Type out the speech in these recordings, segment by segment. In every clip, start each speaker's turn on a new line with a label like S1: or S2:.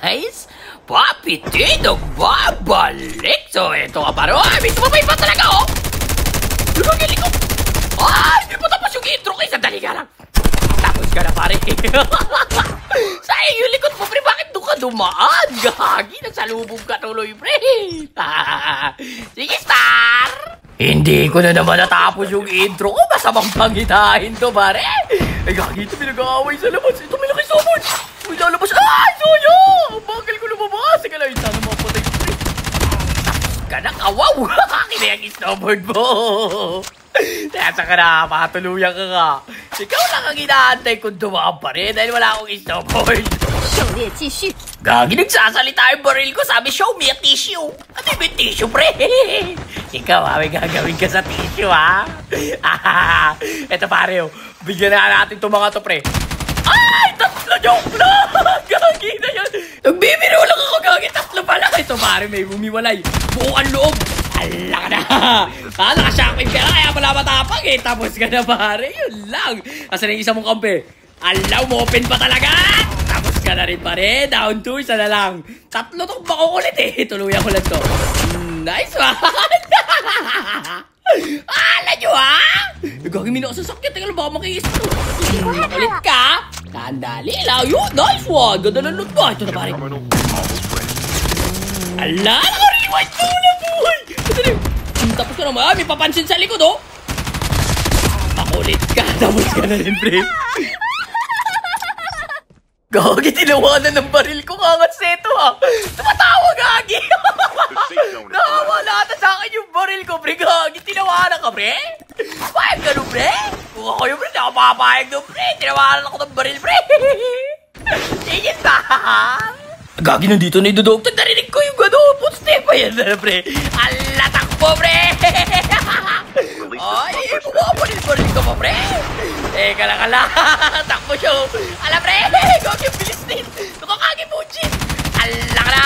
S1: guys? Papi Tidog babalik. So, ito ka pare. Ay, may sumabay pa talaga, oh. Lugagiling ko. Ay, hindi pa tapos yung intro kayo. Sandali ka lang. Tapos ka na, pare. Sayang yung likod mo, pre. Bakit doon ka dumaan? Gagi, nagsalubog ka tuloy, pre. Sige, Star. Hindi ko na naman natapos yung intro ko. Masamang pangitain to, pare. Ay, gagi, ito pinag-aaway sa labas. Ito may nakisabot. May lalabas. Ay, soyo! Ang bagal ko lumabas. Sige lang, sana mapatay ko, pre. Tapos ka na, kawaw. Kinayang snowboard mo. Nasa ka na, patuluyan ka nga. Ikaw lang ang inaantay kung dumaan pa rin dahil wala akong snowboard. Gagi, nagsasalita yung baril ko. Sabi, show me a tissue. Ano yung tissue, pre? Ikaw, may gagawin ka sa tissue, ha? Eto, pare, oh. Bigyan na natin itong mga to, pre. Ay, tatlo joke na! Gagi na yan. Nagbibiro lang ako, gagi. Tatlo pala. Ito, pare, may bumiwalay. Buong ang loob. Ala ka na. Nakashockwave ka na, kaya pala matapang, eh. Tapos ka na, pare. Yun lang. Asan yung isa mong kampe? Alaw mo, open pa talaga. Tapos ka na rin, pare. Down 2, isa na lang. Tatlo tong makukulit, eh. Tuluyan ko lang to. Nice one. Ala nyo, ha? Gagawin ako sa sakit. Teka lang, baka makikis ito. Ulit ka. Tandali lang. Yun, nice one. Ganda ng loot mo. Ito na, pare. Ala, naka-rewind ko na, buhay. Tapos ka naman. May papansin sa likod, oh. Makulit ka. Tapos ka na rin, pre. Gagi, tinawanan ng baril ko. Angat seto, ha. Tumatawa, gagi. Nakawala na sa akin yung baril ko, pre. Gagi, tinawanan ka, pre. Payag ka, no, pre. Kung ako yung, pre, di ako papayag, no, pre. Tinawanan ako ng baril, pre. Sige, ba? Gagi, nandito na yung dudog. Narinig ko yung gano'n. Footstep pa yan, pre. Ala, takbo, pre. Ay, bumabaril-baril ka pa, pre. Teka lang, ala. Takbo siya. Ala, pre. Gagi, bilis din. Nakakagibuchi. Ala ka na.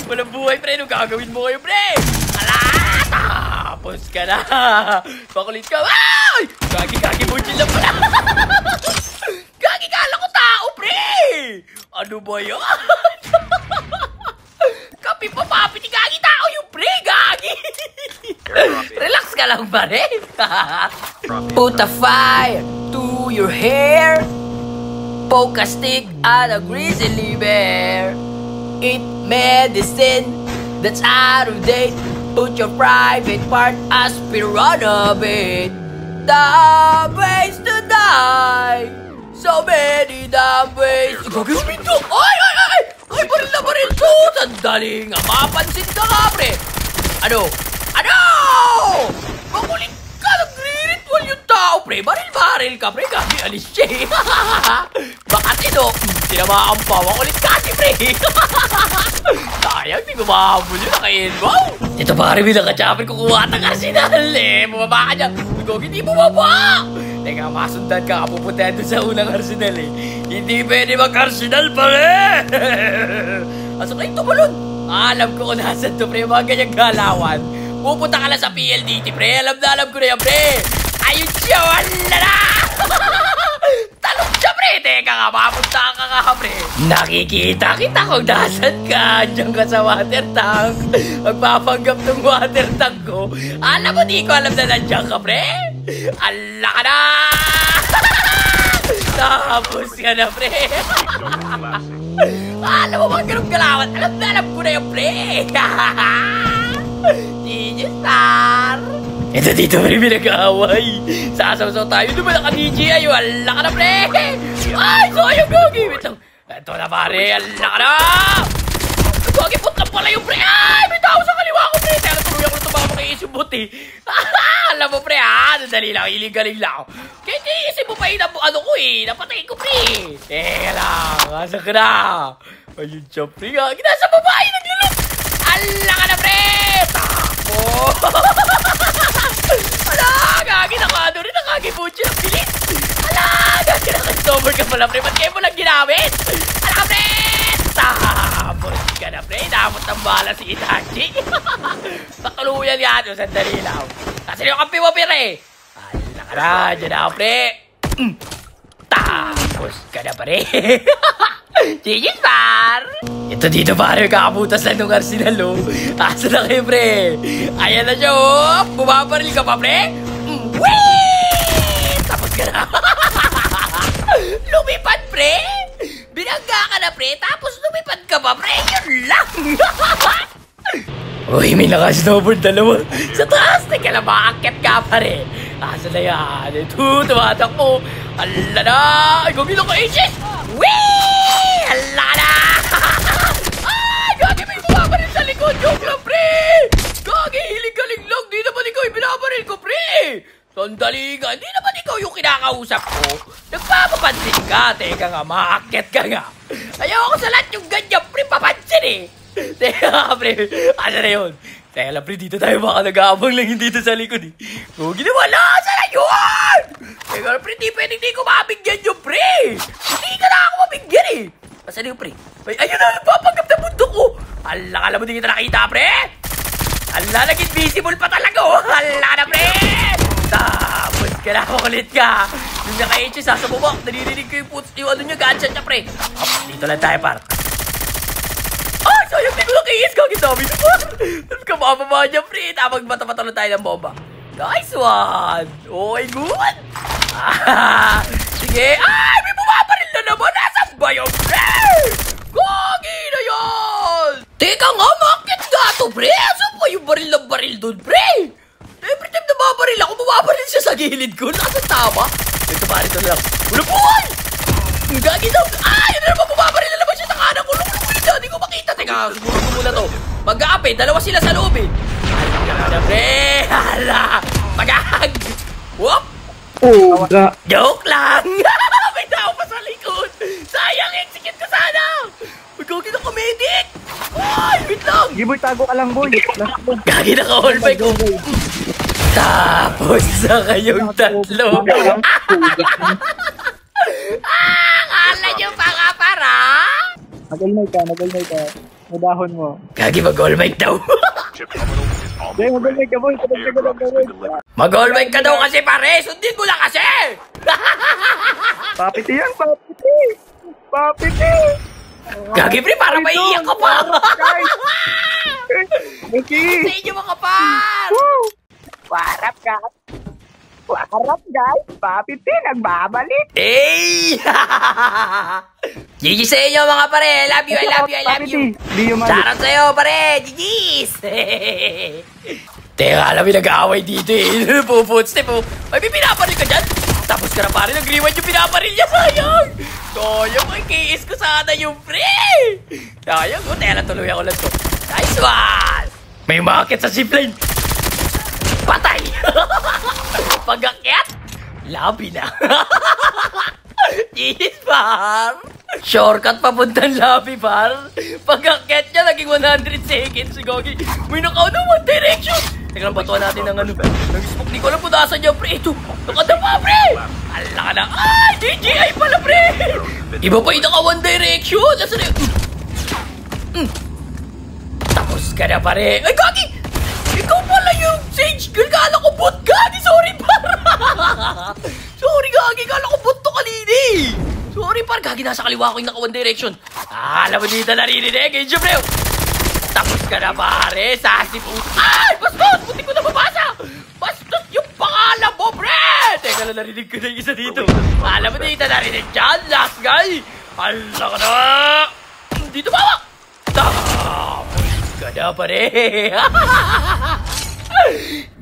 S1: Walang buhay, pre. Anong gagawin mo kayo, pre? Ala, tapos ka na. Pakulit ka. Ay! Gagi-buchi lang pala. Gagi, kala ko tao, pre. Ano ba yan? Kapi pa, papi. Di gagi tao yung pre. Gagi. Relax ka lang, pare. Put a fire to your hair. Poke a stick at a grizzly bear. Eat medicine that's out of date. Put your private part as piranha bait. Dumb ways to die. So many dumb ways. Gagawin to. Ay! Ay, baril na baril to. Sandali nga. Mapansin ka nga, pre. Ano? Makulit ka. Nagre-ritual yung tao, pre. Baril ka, pre. Gagi, alis siya. Baka tino. Tinamaan pa. Makulit ka, pre. Sayang, di ko mahabol yun. Naka-inbow. Ito, pare, bilang ka-chopper. Kukuha ng arsenal, eh. Bumaba ka dyan. Gagi, di bumaba. Teka, masundan ka. Pupuntahan doon sa unang arsenal, eh. Hindi pwede mag-arsenal, pare. Asa kayo tumalon? Alam ko kung nasan to, pre. Mga ganyang galawan. Pupunta ka lang sa PLDT, pre. Alam ko na yan, pre. Ayun siya, wala na. Talong siya, pre. Teka nga, mapunta ka nga, pre. Nakikita kita kung nasan ka. Diyan ka sa water tank. Magpapanggap ng water tank ko. Alam mo, di ko alam na nandiyan ka, pre. Ala ka na. Tapos ka na, pre. Alam mo mga ganong galawan. Alam ko na yung pre. DJ Star. Ito dito rin pinag-aaway. Sasaw-saw tayo. Doon ba naka-DJI? Wala ka na, pre. Ay, sayang, gagi. Ito na, pare. Wala ka na. Gagi, putang pala yung pre. Ay, may tao sa kaliwa ko, pre. Kaya natuloy ako na tumama kay isubot, eh. Alam mo, pre, ha? Dali lang. Iligaling lang. Kaya iisip mo pa yun ano ko, eh. Napatay ko, pre. Teka lang. Asa ka na? Ayun siya, pre. Gagi, nasa babae. Naglulok. Ala ka na, pre. Takbo. Ala, gagi. Nakado rin. Nakagibuchi. Ang bilis. Ala, gagi. Nakastomer ka pala, pre. Ba't kayo mo lang ginamit? Ala ka, pre. Tapos ka na, pre. Damot ang bala si Itachi. Patuluyan yan. Sandali lang. Kasi yung kampi mo, pre. Ala ka na. Diyan na, pre. Tapos ka na, pre. GG's, par! Ito dito, pare, kakabutas lang nung Arsenal, oh. Asa na kayo, pre? Ayan na siya, oh. Bumabaril ka pa, pre? Whee! Tapos ka na. Lumipad, pre? Binangga ka na, pre? Tapos lumipad ka pa, pre? Yun lang. Uy, may naka-snowboard dalawa. Sa taas, teka lang, maakit ka, pare. Asa na yan? Ito, tumatakbo. Ala na! Ay, gagawin ako, Aegis! Whee! Ala na! Ay, gagi, may bumabaril sa likod. Joke lang, pre! Gagi, hilig-galing lang. Di naman ikaw yung binabaril ko, pre! Sandali ka. Di naman ikaw yung kinakausap ko. Nagpapapansin ka. Teka nga, maakit ka nga. Ayaw ako sa lahat yung ganyan, pre. Papansin eh. Teka nga, pre. Ano na yun? Teka lang, pre. Dito tayo baka nag-aabang lang dito sa likod eh. Huwag wala. Saan na yun? Teka lang, pre. Di ko mabigyan yung pre. Hindi ka na ako mabigyan eh. Saan yung pre? Ay, ayun na. Nagpapanggap na bundok ko. Ala, kala mo di kita nakita, pre. Ala, naging visible pa talaga oh. Ala na, pre. Tapos ka na, kulit ka. Yung naka-HC, sasabubak. Naririnig ko yung ano nyo, gadget niya, pre. Dito lang tayo, par. Ay, sayang, di ko nakiis. Kagitabi na, par. Tapos kabababa niya, pre. Tapos bata-bata lang tayo ng bomba. Nice one. Okay, good. Sige. Ay, may bumabaril na naman. Nasaan ba yun, pre? Gagi na yun. Teka nga, makit nga to, pre. Saan pa yung baril ng baril dun, pre? Every time na babaril ako, bumabaril siya sa gilid ko. Nasaan tama? Ito pare, ito lang. Ulo buhay! Gagi daw. Ay, ano naman, bumabaril na naman siya sa kanan ko. Lumulo, hindi ko makita. Teka, siguro ko muna to. Mag-aapi, dalawa sila sa loob eh. Hala, pre. Hala. Mag-aag. Whoop.
S2: Oh,
S1: joke lang. May tao pa sa likod. Sayang, execute ko sana. Gagi na comedic. Ay, wait lang.
S2: Giboy, tago ka lang, boy.
S1: Gagi na ka-all bike ko. Tapos sa kayong tatlo. Kala nyo pa nga para?
S2: Nag-all ka. May dahon mo.
S1: Gagi, mag-all bike daw.
S2: Jay, mag-all ka, boy.
S1: Mag-all bike ka daw kasi pare. Sundin ko lang kasi.
S2: Papiti yan, papiti. Papiti.
S1: Gagi, pre, para maiiyak ka pa.
S2: Okay.
S1: Sa inyo mga par.
S2: Warap, guys. Papiti, nagbabalik.
S1: Hey! Gigi sa inyo mga pare. I love you. Sarap sa'yo pare. Gigi's. Teka, alam mo nag-aaway dito eh. Puputs-step oh. Ay, may pinaparil ka dyan. Tapos ka na pare, nag-rewind yung pinaparil niya. Sayang. Sayang, may KS ko sana yung pre. Sayang, oh. Teka lang, tuloy ako lang to. Nice one. May umakit sa zipline. Patay. Pag-akyat, labi na. Yes, par. Shortcut papuntang labi, par. Pag-akyat niya, naging 100 seconds. Gagi, may nakaw na One Direction. Teka lang, batuan natin ng ano. Nag-smoke, di ko alam po nasa niya, pre. Ito, nakadapa, pre. Ala ka na. Ay, DJI pala, pre. Iba pa yung naka One Direction. Nasa na yun. Tapos ka na, pare. Ay, Gagi. Ikaw pala yung Sage Girl. Kala ko bot, Gagi. Sorry, par. Sorry, Gagi. Kala ko bot to kanina. Sorry, par. Gagi, nasa kaliwa ko yung naka One Direction. Alam mo dito naririnig. Enjo, bro. Tapos ka na, pare. Sasi po. Ay, bastos. Buti ko na mabasa. Bastos yung pangalan mo, pre. Teka lang, narinig ko na yung isa dito. Alam mo dito narinig dyan. Last guy. Hala ka na. Dito bawak. Tapos ka na, pare.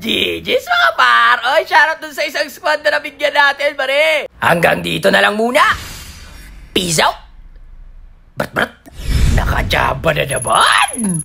S1: GG's mga par. Oy, shoutout dun sa isang squad na nabigyan natin, pare. Hanggang dito na lang muna. Peace out. Brat. Nakajaba na naman.